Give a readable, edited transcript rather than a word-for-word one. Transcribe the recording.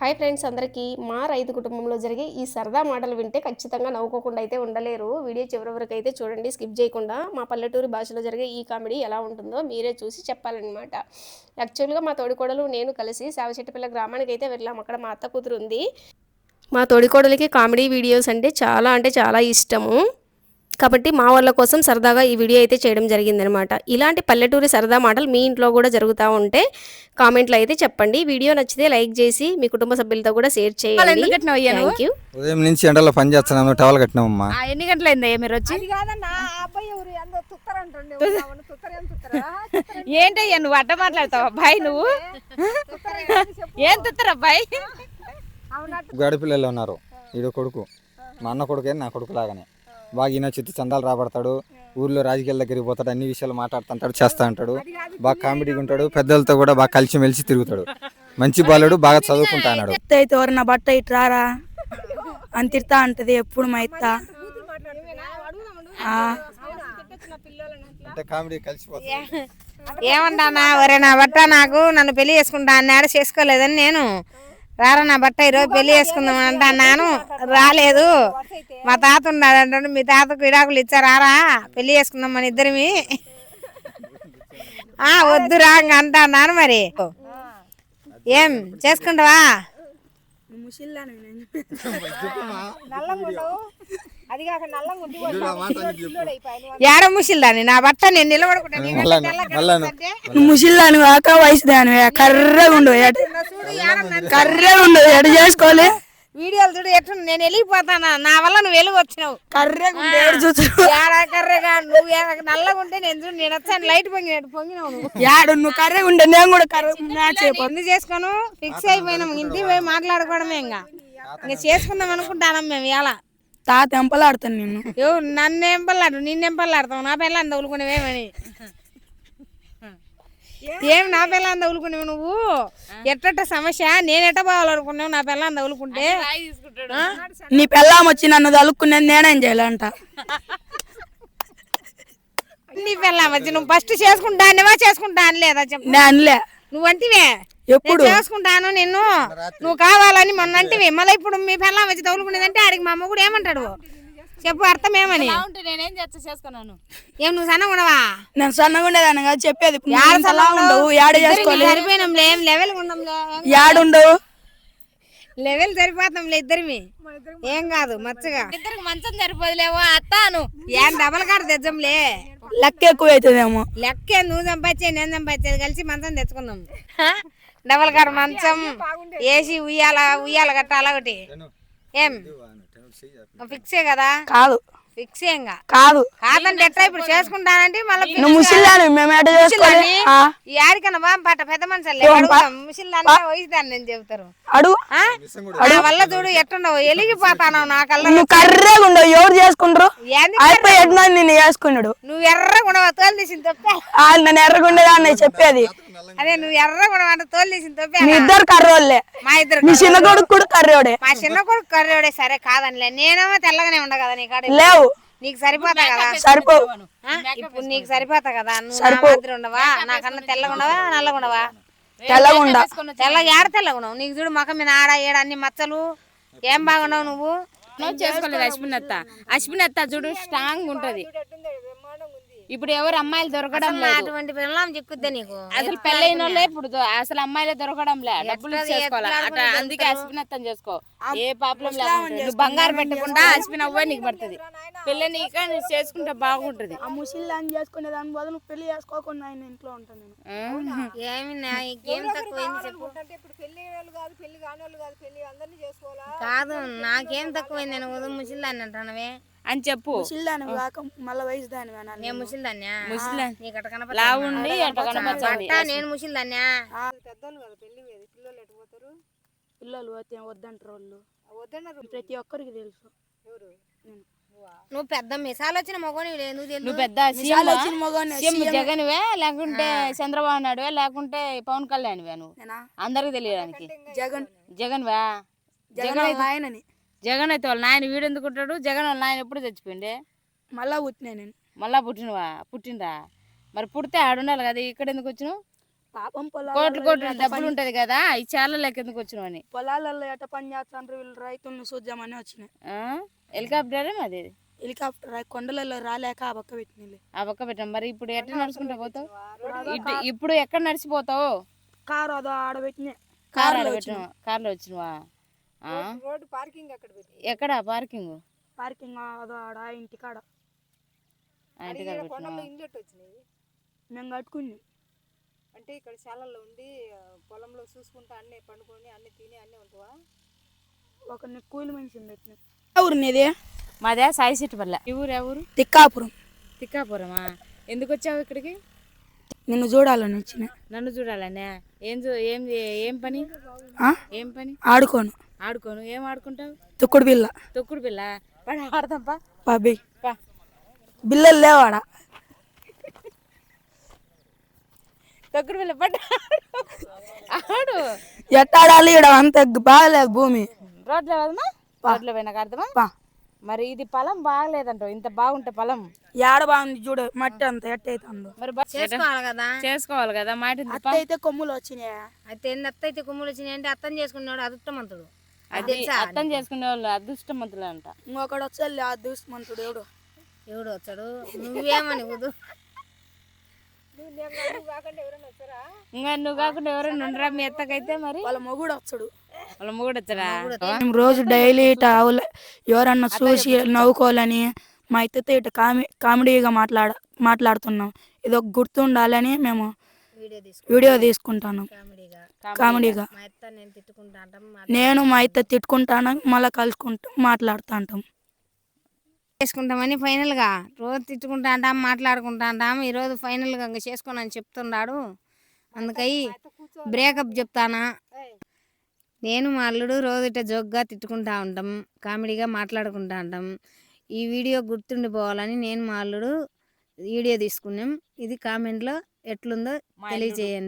Hi friends అందరికీ మా రైతు కుటుంబంలో జరిగే ఈ సరదా మాటలు వింటే ఖచ్చితంగా నవ్వుకోకుండా అయితే ఉండలేరు. వీడియో చివరి వరకు అయితే చూడండి, స్కిప్ చేయకుండా. మా పల్లెటూరు భాషలో జరిగే ఈ కామెడీ ఎలా ఉంటుందో మీరే చూసి చెప్పాలన్నమాట. యాక్చువల్గా మా తోడికోడలు నేను కలిసి సావచెట్టుపల్లి గ్రామానికి అయితే వెళ్ళాము. అక్కడ మా అత్త కూతురు ఉంది. మా తోడికోడలికి కామెడీ వీడియోస్ అంటే చాలా ఇష్టము. కాబట్టి మా వాళ్ళ కోసం సరదాగా ఈ వీడియో అయితే చేయడం జరిగిందనమాట. ఇలాంటి పల్లెటూరి సరదా మాటలు మీ ఇంట్లో కూడా జరుగుతూ ఉంటే కామెంట్లో అయితే చెప్పండి. వీడియో నచ్చితే లైక్ చేసి మీ కుటుంబ సభ్యులతో కూడా షేర్ చేయండి. Thank you. ఉదయం నుంచి ఎండలో పని చేస్తున్నాము, టవల్ కట్టినామమ్మా. ఎన్ని గంటలైందా మీరు వచ్చి? ఏంటయ్యా నువ్వు అడ్డ మాట్లాడతావు అబ్బాయి? నువ్వు ఏం తుత్తరు అబ్బాయి? గడిపిల్లలు ఉన్నారు. ఈడో కొడుకు, మా అన్న కొడుకే, నా కొడుకు లాగానే బాగా ఈయన చిత్తు చందాలు రాబడతాడు. ఊర్లో రాజకీయాల దగ్గరికి పోతాడు, అన్ని విషయాలు మాట్లాడుతుంటాడు, చేస్తూ ఉంటాడు. బాగా కామెడీగా ఉంటాడు. పెద్దలతో కూడా బాగా కలిసిమెలిసి తిరుగుతాడు. మంచి బాలుడు, బాగా చదువుకుంటా అన్నాడు. నా బట్ట ఇటు రారా అని తిడతా అంటది ఎప్పుడు మా ఇత్త. అంటే కామెడీ కలిసిపోతుంది. ఏమంటానా ఒరే నా బట్ట నాకు నన్ను పెళ్లి చేసుకుంటా అన్నాడు, చేసుకోలేదని నేను రారా నా బట్ట ఈరోజు పెళ్లి చేసుకుందాం అంటున్నాను. రాలేదు, మా తాత ఉన్నాడు అంటాడు. మీ తాతకు విడాకులు ఇచ్చారా, పెళ్లి చేసుకుందాం మన ఇద్దరిమి. వద్దురా అంటున్నాను. మరి ఏం చేసుకుంటావా? ఏడ ముసిల్దాని నా బట్ట నేను నిలబడుకుంటాను. ముసిల్దాని కాక వయసు దాని కర్రగా ఉండవు, కర్రగా ఉండవు. ఎడ చేసుకోవాలి వీడియోలు చూడు ఎట్లా నేను వెళ్ళిపోతానా, నా వల్ల నువ్వు వెలుగు వచ్చినావు. కర్రగా నువ్వు నల్లగా ఉంటే నేను చూడు, నేను వచ్చాను లైట్ పొంగినావు. నువ్వు యాడు నువ్వు కర్రగా ఉంటే నేను కూడా కర్ర పొంది చేసుకోను. ఫిక్స్ అయిపోయినాం, ఇంటికి పోయి మాట్లాడుకోవడమే. ఇంకా చేసుకుందాం అనుకుంటాను మేము. ఇలా తాత ఎంపలాడుతాను నేను. నన్ను ఎంపలాడు, నిన్నెంపలాడతావు. నా పిల్లని తగులుకునేవేమని. ఏం నా పిల్లని తగులుకునేవు నువ్వు? ఎట్ట సమస్య? నేను ఎట్ట పోవాలనుకున్నావు నా పిల్లని తగులుకుంటే? నీ పిల్లం వచ్చి నన్ను తలుక్కునేది నేనేం చేయాలంట. నీ పిల్లం వచ్చి నువ్వు ఫస్ట్ చేసుకుంటా అని లేదా చెప్పు. అనలే, నువ్వు అంటివే ఎప్పుడు చేసుకుంటాను నిన్ను, నువ్వు కావాలని మొన్న అంటివి. మళ్ళీ ఇప్పుడు మీ పిల్లం వచ్చి తగులుకునేదంటే ఆడికి మా అమ్మ కూడా ఏమంటాడు చెప్పు, అర్థం ఏమని? నేనేం చేసుకున్నాను? ఏం నువ్వు సన్నగా ఉండవా? నేను సన్నగా ఉండేదాన్ని కాదు చెప్పేది. ఉండవు యాడ చేసుకోవాలి, సరిపోయినాంలే, ఏం లెవెల్ ఉండంలే, యాడుండవు లెవెల్ సరిపోతాంలే ఇద్దరిమి. ఏం కాదు మచ్చగా ఇద్దరికి మంచం సరిపోదులేవో అత్తాను. ఏం డబల్ కాడ తెచ్చంలే, లెక్క ఎక్కువ అవుతుందేమో. లెక్కే నువ్వు సంపాదించే నేను సంపాదించేది కలిసి మంచం తెచ్చుకుందాం. డబల్ కాడ మంచం వేసి ఉయ్యాల కట్టాల ఒకటి. ఏం ఫిక్సే కదా? కాదు ఫిక్సే. ఇంకా కాదు కాదంటే ఎట్లా ఇప్పుడు చేసుకుంటానంటే మళ్ళీ ఈ ఆడికన్నా బాగా పట్ట పెద్ద మనుషులే ముసిల్దాన్ని వయసుదాన్ని నేను చెబుతారు. అడుగు నా వల్ల చూడు ఎట్టుండవు, ఎలిగిపోతాను. నా కల్లా నువ్వు కర్రగా ఉండవు, ఎవరు చేసుకుంటారు? నేను చేసుకున్నాడు. నువ్వు ఎర్రగా ఉండవా? తోలు తీసిన తప్పే. నన్ను ఎర్రగుండేదా అన్నయ్య చెప్పేది. అదే నువ్వు ఎర్రగా ఉండవంటే తోలు తీసిన తప్పే. మీ ఇద్దరు కర్రోళ్ళే. మా ఇద్దరు మీ చిన్న కొడుకు కూడా కర్రోడే. మా చిన్న కొడుకు కర్రోడే. సరే కాదనిలే, నేనేమో తెల్లగానే ఉండ కదా నీ కాడ. లేవు, నీకు సరిపోతా కదా? సరిపోవు. ఇప్పుడు నీకు సరిపోతా కదా? నువ్వు మాదిరి ఉండవా? నాకన్నా తెల్లగా ఉండవా నల్లగా ఉండవా? తెల్లగా ఉండ. ఏడ తెల్లగా ఉండవు. నీకు చూడు ముఖం మీద ఆడ ఏడ అన్ని మచ్చలు. ఏం బాగున్నావు నువ్వు? చేసుకోలేదు అశ్విన్ అత్త చూడు స్ట్రాంగ్ ఉంటది. ఇప్పుడు ఎవరు అమ్మాయిలు దొరకడం లేదు. అటువంటి పిల్లలు చిక్కుద్దే నీకు. అసలు పెళ్ళైన వాళ్ళే ఇప్పుడు అసలు అమ్మాయిలే దొరకడం లే. డబ్బులు చేసుకోవాలి అట్లా. అందుకే అశ్విన్ అత్తని చేసుకో, ఏ ప్రాబ్లం లేకుండా. నువ్వు బంగారు పెట్టకుండా అశ్విన్ అవ్వే నీకు పడుతుంది. పెళ్ళి నీక నువ్వు చేసుకుంటే బాగుంటది. ఆ ముసిల్లాన్ని చేసుకునే దాని బదులు నువ్వు పెళ్లి చేసుకోకుండా ఆయన ఇంట్లో ఉంటాను నేను. ఏం తక్కువైంది చెప్పు. కాదు నాకేం తక్కువైంది, నేను ఉదయం ముసిల్దాన్ని అంటానవే అని చెప్పు. మళ్ళీ వయసు దాని నేను ముసిల్దాన్యా? నీకు అట్ట లావుండి అట్ట కనపరచండి. నేను ముసిల్దాన్యా? పిల్లలు వద్దంటారు వాళ్ళు, ప్రతి ఒక్కరికి తెలుసు. నువ్వు పెద్ద మిసాలు వచ్చిన మగోని నువ్వు పెద్ద సీఎం జగన్వే, లేకుంటే చంద్రబాబు నాయుడువే, లేకుంటే పవన్ కళ్యాణ్వే. నువ్వు అందరికి తెలియడానికి జగన్వా? జగన్ అయితే వాళ్ళ నాయన వీడు ఎందుకుంటాడు? జగన్ వాళ్ళ నాయన ఎప్పుడు చచ్చిపోయిండే? మళ్ళా పుట్టినా నేను. మళ్ళా పుట్టినవా? పుట్టిందా? మరి పుడితే ఆడుండాలి కదా, ఇక్కడ ఎందుకు వచ్చినావు? పాపం కోట్లు కోట్లు డబ్బులు ఉంటది కదా ఈ చాలా లెక్క ఎందుకు వచ్చినవని పొలాలలో ఎట పని చేస్తాండ్రు వీళ్ళు రైతులను చూద్దామని వచ్చినాయి. హెలికాప్టర్ అది హెలికాప్టర్ కొండలలో రాలేక ఆ పక్క పెట్టినలే. ఆ పక్క పెట్టాం. మరి ఇప్పుడు ఎట్లా నడుచుకుంటా పోతావు? ఇప్పుడు ఎక్కడ నడిచిపోతావు? కారు అదో ఆడబెట్టినాయి. కార్లో వచ్చినవా? ఎక్కడ పార్కింగ్? పార్కింగ్ అదో ఆడ ఇంటికాడ మేము కట్టుకున్నాం. అంటే ఇక్కడ శాలల్లో ఉండి పొలంలో చూసుకుంటా అన్నీ పండుకొని అన్ని తిని అన్నీ ఉంటావా? ఒకరిని కూలి మనిషిని పెట్టినాం. ఊరు నీది? మాదే సాయి సిట్టుపల్లె. ఈ ఊరు ఎవరు? తిక్కాపురం. తిక్కాపురమా? ఎందుకు వచ్చావు ఇక్కడికి? నిన్ను చూడాలని వచ్చిన. నన్ను చూడాలనే? ఏం పని? ఏం పని? ఆడుకోను. ఆడుకోను? ఏం ఆడుకుంటావు? తొక్కుడు బిల్ల. తొక్కుడు బిల్ల ఆడతాంపా. బాబీ బిల్లలు లేవాడా? తొక్కుడు బిల్ల పట్ట ఆడు. ఎట్టాడాలి? ఇక్కడ అంత బాగాలేదు భూమి. రోడ్లో వెళ్దామా? రోడ్లో పోయినాక అర్థమా? మరి ఇది పొలం బాగలేదంట. ఇంత బాగుంటే పొలం ఏడ బాగుంది చూడు, మట్టి అంత ఎట్టయితుందో. మరి చేసుకోవాలి కదా మాట. అత్త అయితే కొమ్ములు వచ్చినాయా? అయితే అయితే కొమ్ములు వచ్చినాయి అంటే అర్థం చేసుకున్నాడు అదృష్టమంతుడు. అది అర్థం చేసుకునే వాళ్ళు అదృష్టమంతులు అంట. ఇంకొకడు వచ్చి అదృష్టమంతుడు ఎవడు వచ్చాడు? నువ్వేమని ఊదు. ఇంకా నువ్వు కాకుండా ఎవరైనా ఉండరా మీ ఎత్తకైతే? మరి వాళ్ళ మొగుడు వచ్చాడు. వాళ్ళ మొగుడు వచ్చారా? మేము రోజు డైలీ ఇట ఎవరన్నా చూసి నవ్వుకోవాలని మా ఇత్తతో ఇట కామెడీగా మాట్లాడుతున్నాం. ఇది ఒక గుర్తుండాలని మేము వీడియో తీసుకుంటాను కామెడీగా. నేను మా ఇత్త తిట్టుకుంటాను, మళ్ళీ కలుసుకుంటాం, మాట్లాడుతూ ఉంటాం. చేసుకుంటామని ఫైనల్గా రోజు తిట్టుకుంటా అంటాం, మాట్లాడుకుంటా అంటాం. ఈరోజు ఫైనల్గా ఇంకా చేసుకోనని చెప్తున్నాడు. అందుకై బ్రేకప్ చెప్తానా. నేను మా అల్లుడు రోజు ఇట్లా జోక్గా తిట్టుకుంటా ఉంటాం, కామెడీగా మాట్లాడుకుంటా ఉంటాం. ఈ వీడియో గుర్తుండిపోవాలని నేను మా అల్లుడు వీడియో తీసుకున్నాం. ఇది కామెంట్లో ఎట్లుందో తెలియజేయండి.